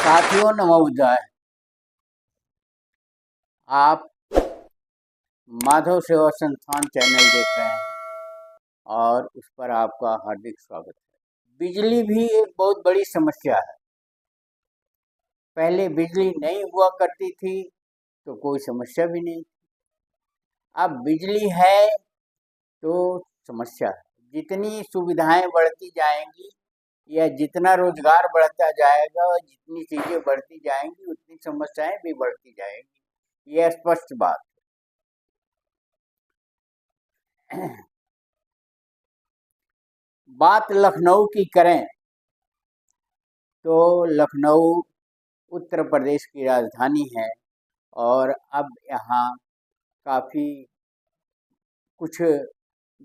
साथियों नमोदय। आप माधव सेवा संस्थान चैनल देख रहे हैं और उस पर आपका हार्दिक स्वागत है। बिजली भी एक बहुत बड़ी समस्या है। पहले बिजली नहीं हुआ करती थी तो कोई समस्या भी नहीं थी। अब बिजली है तो समस्या है। जितनी सुविधाएं बढ़ती जाएंगी या जितना रोजगार बढ़ता जाएगा और जितनी चीजें बढ़ती जाएंगी उतनी समस्याएं भी बढ़ती जाएंगी, यह स्पष्ट बात है। बात लखनऊ की करें तो लखनऊ उत्तर प्रदेश की राजधानी है और अब यहाँ काफ़ी कुछ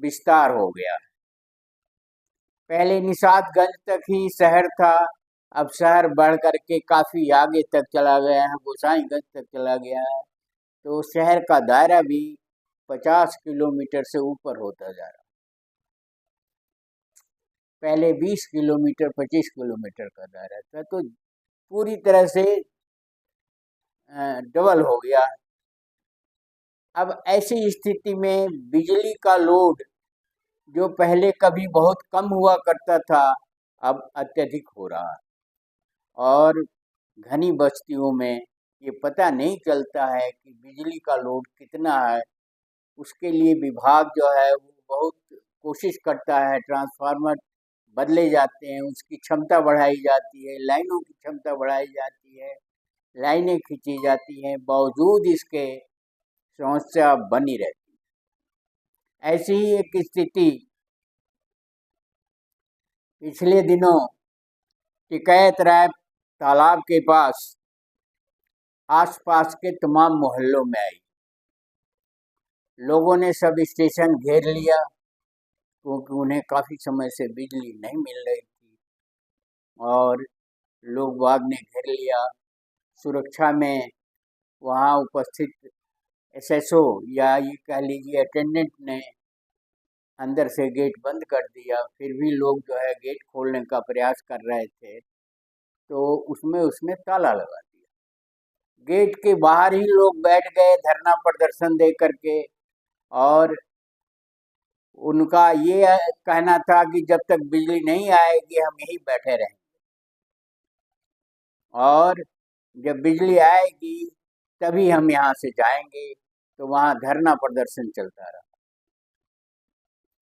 विस्तार हो गया है। पहले निशातगंज तक ही शहर था, अब शहर बढ़ करके काफ़ी आगे तक चला गया है, गोसाईगंज तक चला गया है। तो शहर का दायरा भी 50 किलोमीटर से ऊपर होता जा रहा है। पहले 20 किलोमीटर 25 किलोमीटर का दायरा था, तो पूरी तरह से डबल हो गया। अब ऐसी स्थिति में बिजली का लोड जो पहले कभी बहुत कम हुआ करता था अब अत्यधिक हो रहा है और घनी बस्तियों में ये पता नहीं चलता है कि बिजली का लोड कितना है। उसके लिए विभाग जो है वो बहुत कोशिश करता है, ट्रांसफार्मर बदले जाते हैं, उसकी क्षमता बढ़ाई जाती है, लाइनों की क्षमता बढ़ाई जाती है, लाइनें खींची जाती हैं, बावजूद इसके समस्या बनी रहती है। ऐसी ही एक स्थिति पिछले दिनों टिकैत राय तालाब के पास आसपास के तमाम मोहल्लों में आई। लोगों ने सब स्टेशन घेर लिया क्योंकि उन्हें काफ़ी समय से बिजली नहीं मिल रही थी और लोग बाग ने घेर लिया। सुरक्षा में वहाँ उपस्थित एसएसओ या ये कह लीजिए अटेंडेंट ने अंदर से गेट बंद कर दिया। फिर भी लोग जो है गेट खोलने का प्रयास कर रहे थे तो उसने ताला लगा दिया। गेट के बाहर ही लोग बैठ गए धरना प्रदर्शन दे करके और उनका ये कहना था कि जब तक बिजली नहीं आएगी हम यहीं बैठे रहेंगे और जब बिजली आएगी तभी हम यहाँ से जाएंगे। तो वहाँ धरना प्रदर्शन चलता रहा।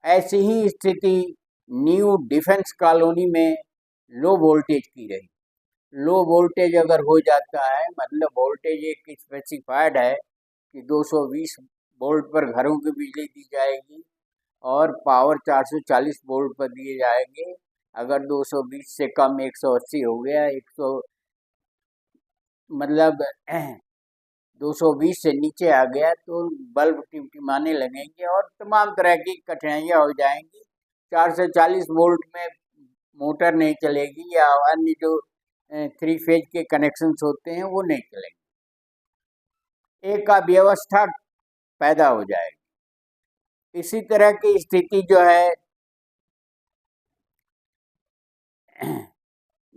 ऐसी ही स्थिति न्यू डिफेंस कॉलोनी में लो वोल्टेज की रही। लो वोल्टेज अगर हो जाता है, मतलब वोल्टेज एक स्पेसिफाइड है कि 220 वोल्ट पर घरों की बिजली दी जाएगी और पावर 440 वोल्ट पर दिए जाएंगे। अगर 220 से कम 180 हो गया, 100 मतलब 220 से नीचे आ गया तो बल्ब टिमटिमाने लगेंगे और तमाम तरह की कठिनाइयाँ हो जाएंगी। 440 वोल्ट में मोटर नहीं चलेगी या अन्य जो 3 फेज के कनेक्शंस होते हैं वो नहीं चलेंगे। एक अव्यवस्था पैदा हो जाएगी। इसी तरह की स्थिति जो है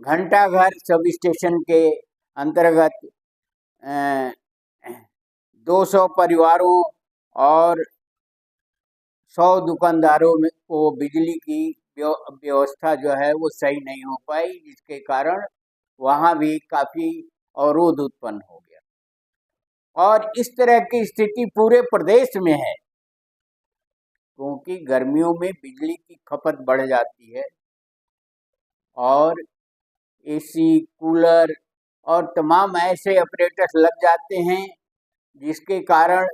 घंटाघर सब स्टेशन के अंतर्गत 200 परिवारों और 100 दुकानदारों में को बिजली की व्यवस्था जो है वो सही नहीं हो पाई, जिसके कारण वहाँ भी काफ़ी अवरोध उत्पन्न हो गया। और इस तरह की स्थिति पूरे प्रदेश में है क्योंकि गर्मियों में बिजली की खपत बढ़ जाती है और एसी, कूलर और तमाम ऐसे ऑपरेटर्स लग जाते हैं जिसके कारण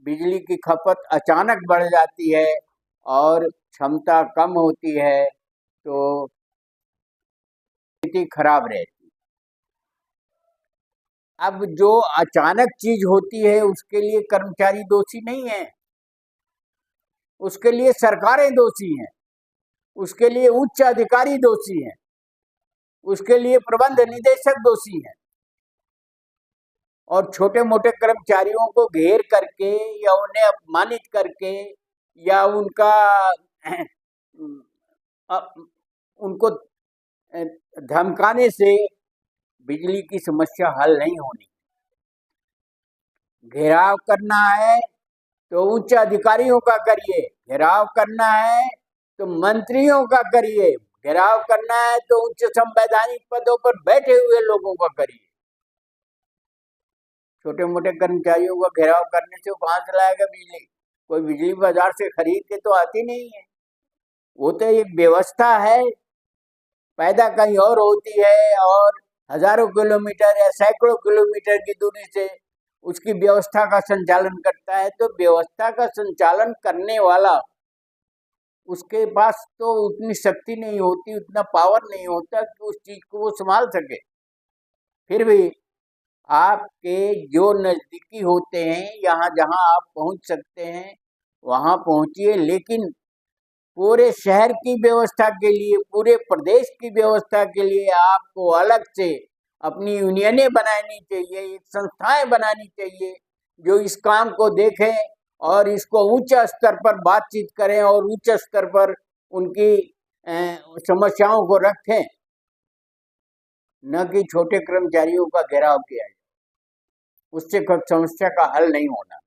बिजली की खपत अचानक बढ़ जाती है और क्षमता कम होती है तो स्थिति खराब रहती है। अब जो अचानक चीज होती है उसके लिए कर्मचारी दोषी नहीं है, उसके लिए सरकारें दोषी हैं, उसके लिए उच्च अधिकारी दोषी हैं, उसके लिए प्रबंध निदेशक दोषी हैं और छोटे मोटे कर्मचारियों को घेर करके या उन्हें अपमानित करके या उनको धमकाने से बिजली की समस्या हल नहीं होनी। घेराव करना है तो उच्च अधिकारियों का करिए, घेराव करना है तो मंत्रियों का करिए, घेराव करना है तो उच्च संवैधानिक पदों पर बैठे हुए लोगों का करिए। छोटे मोटे कर्मचारियों का घेराव करने से वो कहाँ से लाएगा बिजली? कोई बिजली बाजार से खरीद के तो आती नहीं है। वो तो एक व्यवस्था है, पैदा कहीं और होती है और हजारों किलोमीटर या सैकड़ों किलोमीटर की दूरी से उसकी व्यवस्था का संचालन करता है। तो व्यवस्था का संचालन करने वाला, उसके पास तो उतनी शक्ति नहीं होती, उतना पावर नहीं होता कि उस चीज को वो संभाल सके। फिर भी आपके जो नजदीकी होते हैं, यहाँ जहाँ आप पहुंच सकते हैं वहां पहुंचिए, लेकिन पूरे शहर की व्यवस्था के लिए, पूरे प्रदेश की व्यवस्था के लिए आपको अलग से अपनी यूनियनें बनानी चाहिए, एक संस्थाएं बनानी चाहिए जो इस काम को देखें और इसको उच्च स्तर पर बातचीत करें और उच्च स्तर पर उनकी समस्याओं को रखें, न कि छोटे कर्मचारियों का घेराव किया जाए। उससे समस्या का हल नहीं होना।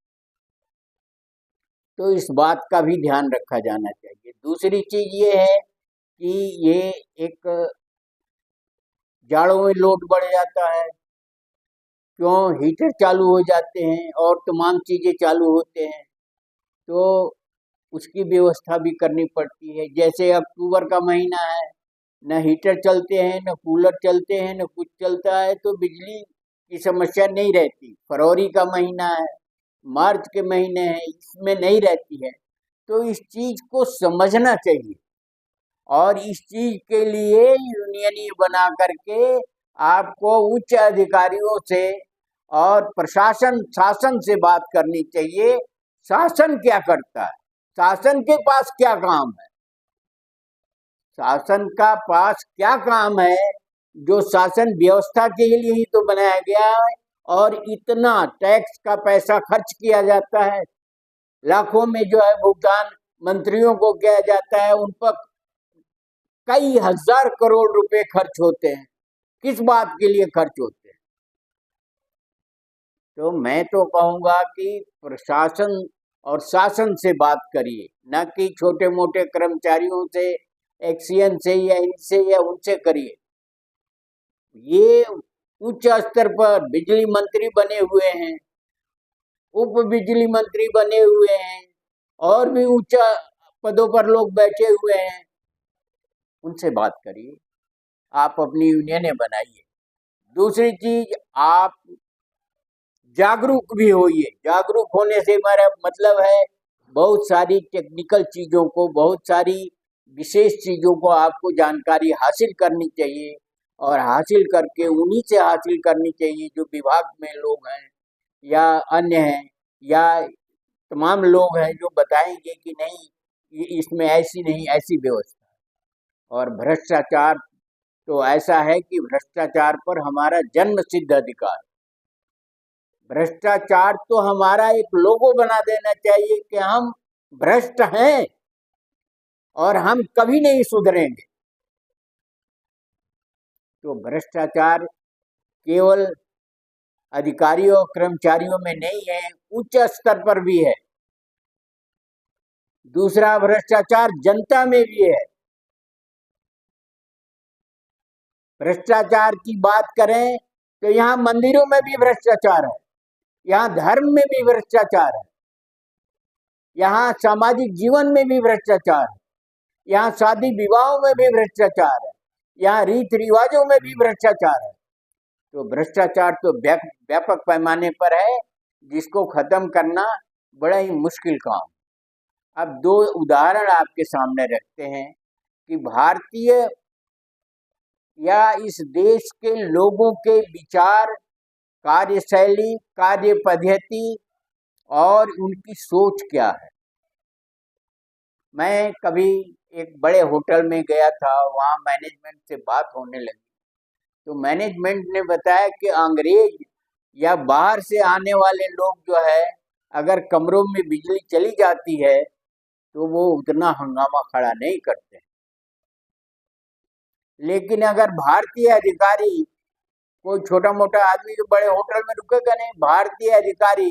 तो इस बात का भी ध्यान रखा जाना चाहिए। दूसरी चीज ये है कि ये एक जाड़ों में लोड बढ़ जाता है, क्यों हीटर चालू हो जाते हैं और तमाम चीजें चालू होते हैं, तो उसकी व्यवस्था भी करनी पड़ती है। जैसे अक्टूबर का महीना है, न हीटर चलते हैं, न कूलर चलते हैं, न कुछ चलता है, तो बिजली की समस्या नहीं रहती। फरवरी का महीना है, मार्च के महीने हैं, इसमें नहीं रहती है। तो इस चीज को समझना चाहिए और इस चीज के लिए यूनियन बना करके आपको उच्च अधिकारियों से और प्रशासन, शासन से बात करनी चाहिए। शासन क्या करता है, शासन के पास क्या काम है, शासन का पास क्या काम है जो शासन व्यवस्था के लिए ही तो बनाया गया है। और इतना टैक्स का पैसा खर्च किया जाता है, लाखों में जो है भुगतान मंत्रियों को किया जाता है, उन पर कई हजार करोड़ रुपए खर्च होते हैं। किस बात के लिए खर्च होते हैं? तो मैं तो कहूंगा कि प्रशासन और शासन से बात करिए, न कि छोटे मोटे कर्मचारियों से, एक्सीएन से या इनसे या उनसे करिए। ये उच्च स्तर पर बिजली मंत्री बने हुए हैं, उप बिजली मंत्री बने हुए हैं और भी उच्च पदों पर लोग बैठे हुए हैं, उनसे बात करिए, आप अपनी यूनियनें बनाइए। दूसरी चीज, आप जागरूक भी होइए। जागरूक होने से हमारा मतलब है बहुत सारी टेक्निकल चीजों को, बहुत सारी विशेष चीजों को आपको जानकारी हासिल करनी चाहिए और हासिल करके उन्हीं से हासिल करनी चाहिए जो विभाग में लोग हैं या अन्य हैं या तमाम लोग हैं जो बताएंगे कि नहीं इसमें ऐसी नहीं, ऐसी व्यवस्था। और भ्रष्टाचार तो ऐसा है कि भ्रष्टाचार पर हमारा जन्म सिद्ध अधिकार। भ्रष्टाचार तो हमारा एक लोगो बना देना चाहिए कि हम भ्रष्ट हैं और हम कभी नहीं सुधरेंगे। तो भ्रष्टाचार केवल अधिकारियों और कर्मचारियों में नहीं है, उच्च स्तर पर भी है। दूसरा, भ्रष्टाचार जनता में भी है। भ्रष्टाचार की बात करें तो यहाँ मंदिरों में भी भ्रष्टाचार है, यहाँ धर्म में भी भ्रष्टाचार है, यहाँ सामाजिक जीवन में भी भ्रष्टाचार है, यहाँ शादी विवाहों में भी भ्रष्टाचार है, यहाँ रीति रिवाजों में भी भ्रष्टाचार है। तो भ्रष्टाचार तो व्यापक पैमाने पर है, जिसको खत्म करना बड़ा ही मुश्किल काम। अब दो उदाहरण आपके सामने रखते हैं कि भारतीय या इस देश के लोगों के विचार, कार्यशैली, कार्य पद्धति और उनकी सोच क्या है। मैं कभी एक बड़े होटल में गया था, वहाँ मैनेजमेंट से बात होने लगी, तो मैनेजमेंट ने बताया कि अंग्रेज या बाहर से आने वाले लोग जो है, अगर कमरों में बिजली चली जाती है तो वो उतना हंगामा खड़ा नहीं करते, लेकिन अगर भारतीय अधिकारी कोई छोटा मोटा आदमी तो बड़े होटल में रुकेगा नहीं। भारतीय अधिकारी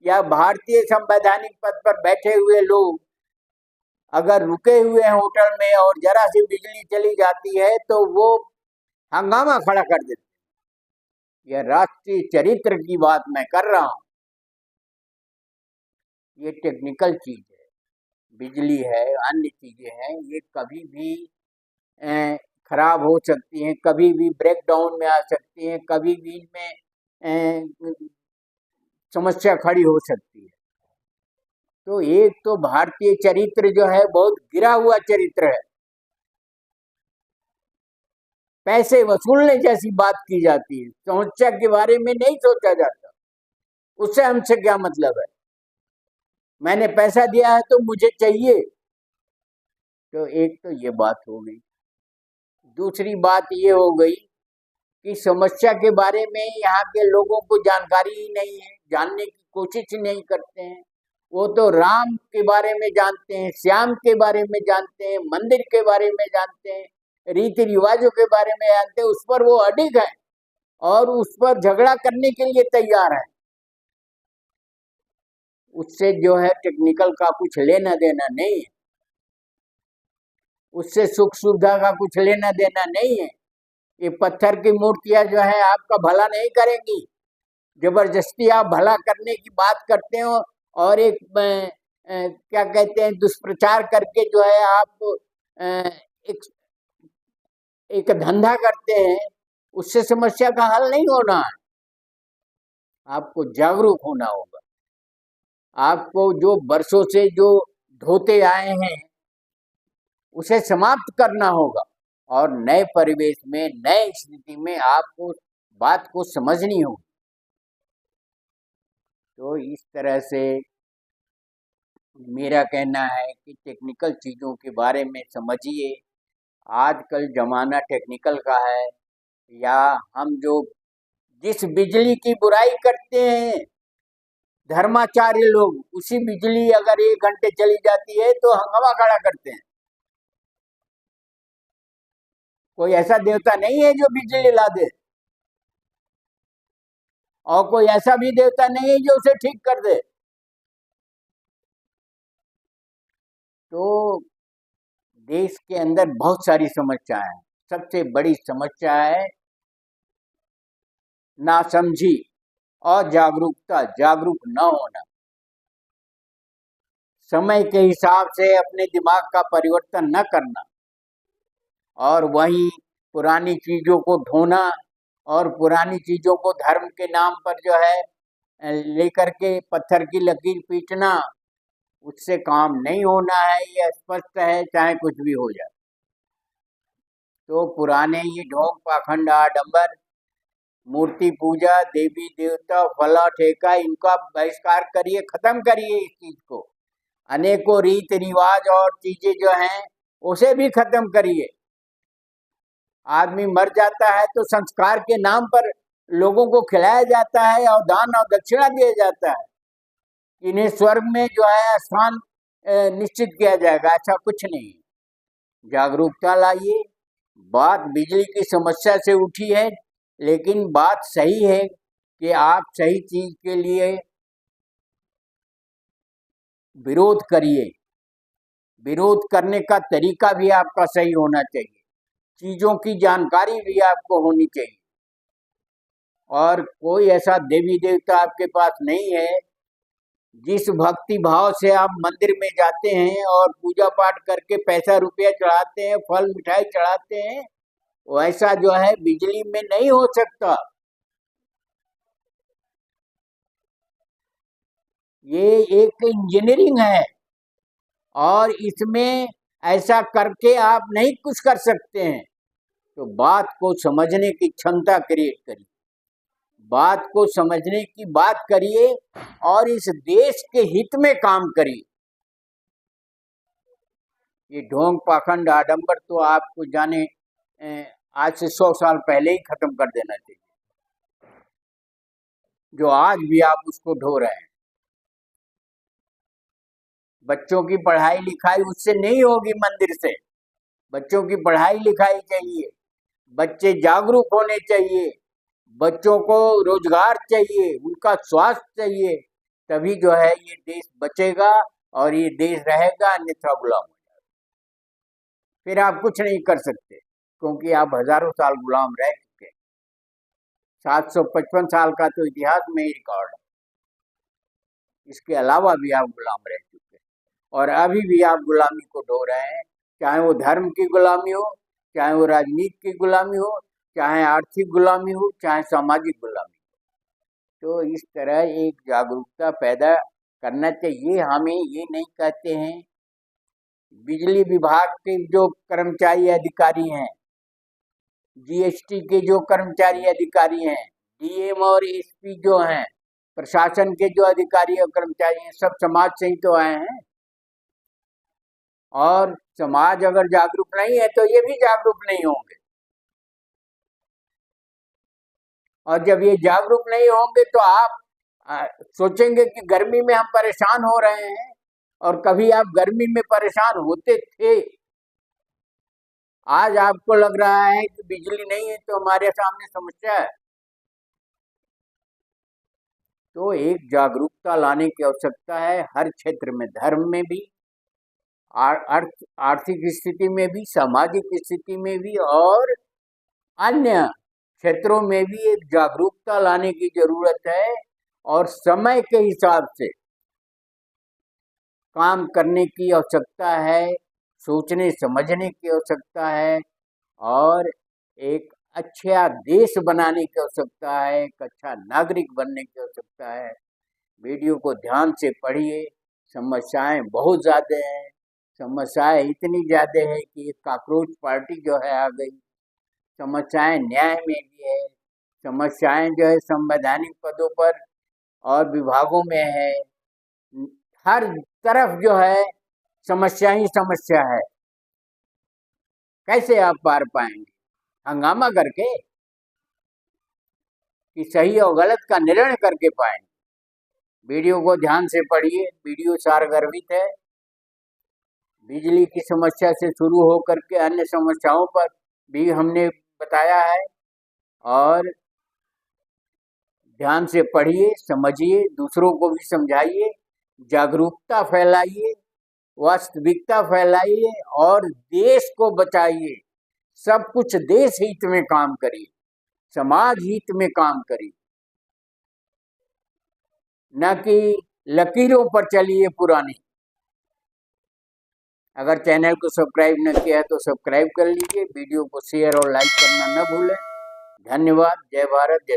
या भारतीय संवैधानिक पद पर बैठे हुए लोग अगर रुके हुए हैं होटल में और जरा सी बिजली चली जाती है तो वो हंगामा खड़ा कर देते। यह राष्ट्रीय चरित्र की बात मैं कर रहा हूं। ये टेक्निकल चीज है, बिजली है, अन्य चीजें हैं, ये कभी भी खराब हो सकती हैं, कभी भी ब्रेकडाउन में आ सकती हैं, कभी भी इनमें समस्या खड़ी हो सकती है। तो एक तो भारतीय चरित्र जो है बहुत गिरा हुआ चरित्र है। पैसे वसूलने जैसी बात की जाती है, समस्या के बारे में नहीं सोचा जाता। उससे हमसे क्या मतलब है? मैंने पैसा दिया है तो मुझे चाहिए। तो एक तो ये बात हो गई। दूसरी बात ये हो गई कि समस्या के बारे में यहाँ के लोगों को जानकारी ही नहीं है, जानने की कोशिश ही नहीं करते हैं। वो तो राम के बारे में जानते हैं, श्याम के बारे में जानते हैं, मंदिर के बारे में जानते हैं, रीति रिवाजों के बारे में जानते हैं, उस पर वो अडिग है और उस पर झगड़ा करने के लिए तैयार है। उससे जो है टेक्निकल का कुछ लेना देना नहीं है, उससे सुख सुविधा का कुछ लेना देना नहीं है। ये पत्थर की मूर्तियां जो है आपका भला नहीं करेंगी। जबरदस्ती आप भला करने की बात करते हो और एक क्या कहते हैं दुष्प्रचार करके जो है आप एक धंधा करते हैं, उससे समस्या का हल नहीं होना है। आपको जागरूक होना होगा। आपको जो वर्षों से जो ढोते आए हैं उसे समाप्त करना होगा और नए परिवेश में, नए स्थिति में आपको बात को समझनी होगी। तो इस तरह से मेरा कहना है कि टेक्निकल चीज़ों के बारे में समझिए। आजकल ज़माना टेक्निकल का है। या हम जो जिस बिजली की बुराई करते हैं धर्माचार्य लोग, उसी बिजली अगर 1 घंटे चली जाती है तो हंगामा खड़ा करते हैं। कोई ऐसा देवता नहीं है जो बिजली ला दे, और कोई ऐसा भी देवता नहीं है जो उसे ठीक कर दे। तो देश के अंदर बहुत सारी समस्याएं हैं। सबसे बड़ी समस्या है नासमझी और जागरूकता, जागरूक न होना। समय के हिसाब से अपने दिमाग का परिवर्तन न करना और वहीं पुरानी चीज़ों को ढोना और पुरानी चीज़ों को धर्म के नाम पर जो है लेकर के पत्थर की लकीर पीटना, उससे काम नहीं होना है। ये स्पष्ट है, चाहे कुछ भी हो जाए। तो पुराने ये ढोंग पाखंड आडंबर, मूर्ति पूजा, देवी देवता, फला ठेका, इनका बहिष्कार करिए, खत्म करिए इस चीज को। अनेकों रीति रिवाज और चीजें जो हैं उसे भी खत्म करिए। आदमी मर जाता है तो संस्कार के नाम पर लोगों को खिलाया जाता है और दान और दक्षिणा दिया जाता है। इन्हें स्वर्ग में जो है स्थान निश्चित किया जाएगा, ऐसा कुछ नहीं। जागरूकता लाइए। बात बिजली की समस्या से उठी है, लेकिन बात सही है कि आप सही चीज के लिए विरोध करिए। विरोध करने का तरीका भी आपका सही होना चाहिए, चीजों की जानकारी भी आपको होनी चाहिए। और कोई ऐसा देवी देवता आपके पास नहीं है जिस भक्ति भाव से आप मंदिर में जाते हैं और पूजा पाठ करके पैसा रुपया चढ़ाते हैं, फल मिठाई चढ़ाते हैं, वैसा जो है बिजली में नहीं हो सकता। ये एक इंजीनियरिंग है और इसमें ऐसा करके आप नहीं कुछ कर सकते हैं। तो बात को समझने की क्षमता क्रिएट करिए, बात को समझने की बात करिए और इस देश के हित में काम करिए। ये ढोंग पाखंड आडंबर तो आपको जाने आज से 100 साल पहले ही खत्म कर देना चाहिए, जो आज भी आप उसको ढो रहे हैं। बच्चों की पढ़ाई लिखाई उससे नहीं होगी, मंदिर से। बच्चों की पढ़ाई लिखाई चाहिए, बच्चे जागरूक होने चाहिए, बच्चों को रोजगार चाहिए, उनका स्वास्थ्य चाहिए, तभी जो है ये देश बचेगा और ये देश रहेगा, अन्यथा गुलाम हो जाएगा। फिर आप कुछ नहीं कर सकते, क्योंकि आप हजारों साल गुलाम रह चुके। 755 साल का तो इतिहास में ही रिकॉर्ड है, इसके अलावा भी आप गुलाम रह चुके और अभी भी आप गुलामी को ढो रहे हैं, चाहे वो धर्म की गुलामी हो, चाहे वो राजनीति की गुलामी हो, चाहे आर्थिक गुलामी हो, चाहे सामाजिक गुलामी। तो इस तरह एक जागरूकता पैदा करना चाहिए। हमें ये नहीं कहते हैं, बिजली विभाग के जो कर्मचारी अधिकारी हैं, जीएसटी के जो कर्मचारी अधिकारी हैं, डीएम और एसपी जो हैं, प्रशासन के जो अधिकारी और कर्मचारी हैं, सब समाज से ही तो आए हैं। और समाज अगर जागरूक नहीं है तो ये भी जागरूक नहीं होंगे, और जब ये जागरूक नहीं होंगे तो आप सोचेंगे कि गर्मी में हम परेशान हो रहे हैं, और कभी आप गर्मी में परेशान होते थे। आज आपको लग रहा है कि बिजली नहीं है तो हमारे सामने समस्या है। तो एक जागरूकता लाने की आवश्यकता है हर क्षेत्र में, धर्म में भी, आर्थिक स्थिति में भी, सामाजिक स्थिति में भी, और अन्य क्षेत्रों में भी एक जागरूकता लाने की जरूरत है। और समय के हिसाब से काम करने की आवश्यकता है, सोचने समझने की आवश्यकता है, और एक अच्छा देश बनाने की आवश्यकता है, एक अच्छा नागरिक बनने की आवश्यकता है। वीडियो को ध्यान से पढ़िए, समस्याएं बहुत ज़्यादा हैं, समस्याएं इतनी ज़्यादा है कि एक कॉकरोच पार्टी जो है आ गई। समस्याएं न्याय में भी है, समस्याएं जो है संवैधानिक पदों पर और विभागों में है, हर तरफ जो है समस्या ही समस्या है। कैसे आप पार पाएंगे? हंगामा करके कि सही और गलत का निर्णय करके पाएंगे? वीडियो को ध्यान से पढ़िए, वीडियो सारगर्भित है। बिजली की समस्या से शुरू होकर के अन्य समस्याओं पर भी हमने बताया है, और ध्यान से पढ़िए, समझिए, दूसरों को भी समझाइए, जागरूकता फैलाइए, वास्तविकता फैलाइए और देश को बचाइए। सब कुछ देश हित में काम करिए, समाज हित में काम करिए, न कि लकीरों पर चलिए पुरानी। अगर चैनल को सब्सक्राइब न किया है तो सब्सक्राइब कर लीजिए, वीडियो को शेयर और लाइक करना न भूलें। धन्यवाद। जय भारत, जय